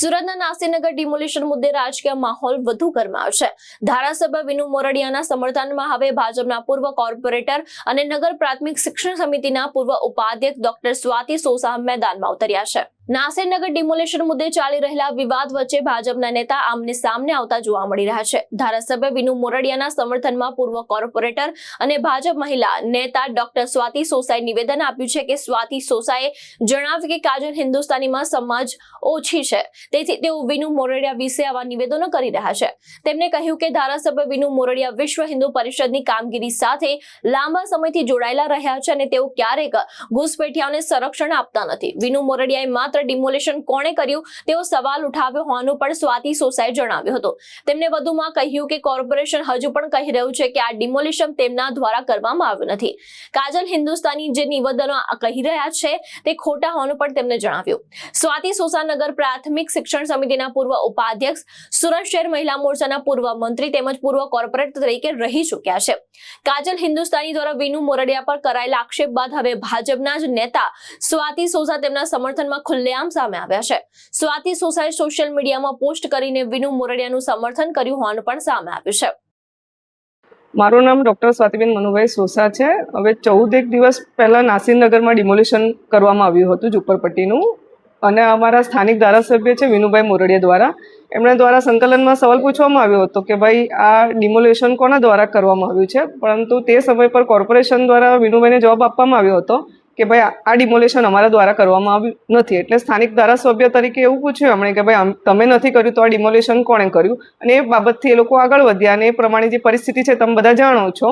સુરતના નાસીનગર ડિમોલિશન મુદ્દે રાજકીય માહોલ વધુ ગરમાયો છે। ધારાસભ્ય વિનુ મોરડિયાના સમર્થનમાં હવે ભાજપના પૂર્વ કોર્પોરેટર અને નગર પ્રાથમિક શિક્ષણ સમિતિના પૂર્વ ઉપાધ્યક્ષ ડોક્ટર સ્વાતિ સોસા મેદાનમાં ઉતર્યા છે। નાસીનગર ડિમોલિશન મુદ્દે ચાલી રહેલા વિવાદ વચ્ચે ભાજપના નેતા આમને સામને આવતા જોવા મળી રહ્યા છે। ધારાસભ્ય વિનુ મોરડિયાના સમર્થનમાં પૂર્વ કોર્પોરેટર અને ભાજપ મહિલા નેતા ડોક્ટર સ્વાતિ સોસાએ નિવેદન આપ્યું છે કે સ્વાતિ સોસાએ જણાવ્યું કે કાજલ હિન્દુસ્તાનીમાં સમાજ ઓછી છે, તેથી તેઓ વિનુ મોરડિયા વિશે આવા નિવેદનો કરી રહ્યા છે। તેમણે કહ્યું કે ધારાસભ્ય વિનુ મોરડિયા વિશ્વ હિન્દુ પરિષદની કામગીરી સાથે લાંબા સમયથી જોડાયેલા રહ્યા છે અને તેઓ ક્યારેક ઘૂસપેઠિયાઓને સંરક્ષણ આપતા નથી। વિનુ મોરડિયાએ ડિમોલિશન કોણે કર્યું તેવો સવાલ ઉઠાવ્યો હોવાનું પણ સ્વાતિ સોસાએ જણાવ્યું હતું। તેમણે વધુમાં કહ્યું કે કોર્પોરેશન હજુ પણ કહી રહ્યું છે કે આ ડિમોલિશન તેમના દ્વારા કરવામાં આવ્યું નથી। કાજલ હિન્દુસ્તાની જે નિવેદનો કહી રહ્યા છે તે ખોટા હોવાનું પણ તેમણે જણાવ્યું। સ્વાતિ સોસા નગર પ્રાથમિક શિક્ષણ સમિતિના પૂર્વ ઉપાધ્યક્ષ, સુરત શહેર મહિલા મોરચાના પૂર્વ મંત્રી તેમજ પૂર્વ કોર્પોરેટર તરીકે રહી ચૂક્યા છે। કાજલ હિન્દુસ્તાની દ્વારા વિનુ મોરડિયા પર કરાયેલા આક્ષેપ બાદ હવે ભાજપના જ નેતા સ્વાતિ સોસા તેમના સમર્થનમાં ખુલ્લેઆમ સામે આવ્યા છે। સ્વાતિ સોસાએ સોશિયલ મીડિયામાં પોસ્ટ કરીને વિનુ મોરડિયાનું સમર્થન કર્યું હોવાનું પણ સામે આવ્યું છે। મારું નામ ડોક્ટર સ્વાતિબેન મનુભાઈ સોસા છે। હવે 14 દિવસ પહેલા નાસીનગરમાં ડિમોલિશન કરવામાં આવ્યું હતું ઝુંપડપટ્ટીનું, અને અમારા સ્થાનિક ધારાસભ્ય છે વિનુભાઈ મોરડિયા દ્વારા એમના દ્વારા સંકલનમાં સવાલ પૂછવામાં આવ્યો હતો કે ભાઈ આ ડિમોલિશન કોના દ્વારા કરવામાં આવ્યું છે, પરંતુ તે સમય પર કોર્પોરેશન દ્વારા વિનુભાઈને જવાબ આપવામાં આવ્યો હતો કે ભાઈ આ ડિમોલિશન અમારા દ્વારા કરવામાં આવ્યું નથી। એટલે સ્થાનિક ધારાસભ્ય તરીકે એવું પૂછ્યું એમણે કે ભાઈ તમે નથી કર્યું તો આ ડિમોલિશન કોણે કર્યું, અને એ બાબતથી એ લોકો આગળ વધ્યા અને એ પ્રમાણે જે પરિસ્થિતિ છે તમે બધા જાણો છો।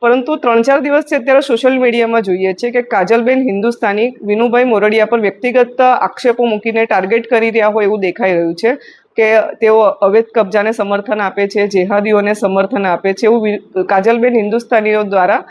પરંતુ 3-4 દિવસથી અત્યારે સોશિયલ મીડિયામાં જોઈએ છે કે કાજલબેન હિન્દુસ્તાની વિનુભાઈ મોરડિયા પર વ્યક્તિગત આક્ષેપો મૂકીને ટાર્ગેટ કરી રહ્યા હોય એવું દેખાઈ રહ્યું છે કે તેઓ અવૈધ કબજાને સમર્થન આપે છે, જેહાદીઓને સમર્થન આપે છે, એવું કાજલબેન હિન્દુસ્તાનીઓ દ્વારા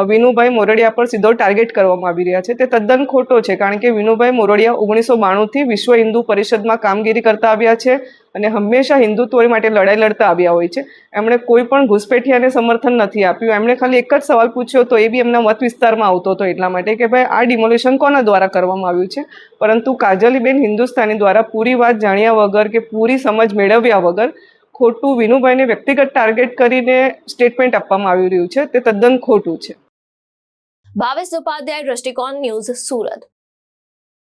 વિનુભાઈ મોરડિયા પર સીધો ટાર્ગેટ કરવામાં આવી રહ્યા છે। તે તદ્દન ખોટો છે, કારણ કે વિનુભાઈ મોરડિયા 1992થી વિશ્વ હિન્દુ પરિષદમાં કામગીરી કરતા આવ્યા છે અને હંમેશા હિન્દુત્વ માટે લડાઈ લડતા આવ્યા હોય છે। એમણે કોઈ પણ ઘૂસપેઠિયાને સમર્થન નથી આપ્યું। એમણે ખાલી એક જ સવાલ પૂછ્યો તો એ બી એમના મત વિસ્તારમાં આવતો હતો એટલા માટે કે ભાઈ આ ડિમોલિશન કોના દ્વારા કરવામાં આવ્યું છે, પરંતુ કાજલીબેન હિન્દુસ્તાની દ્વારા પૂરી વાત જાણ્યા વગર કે પૂરી સમજ મેળવ્યા વગર ખોટું વિનુભાઈને વ્યક્તિગત ટાર્ગેટ કરીને સ્ટેટમેન્ટ આપવામાં આવી રહ્યું છે, તે તદ્દન ખોટું છે। ભાવેશ ઉપાધ્યાય, દ્રષ્ટિકોણ ન્યૂઝ, સુરત।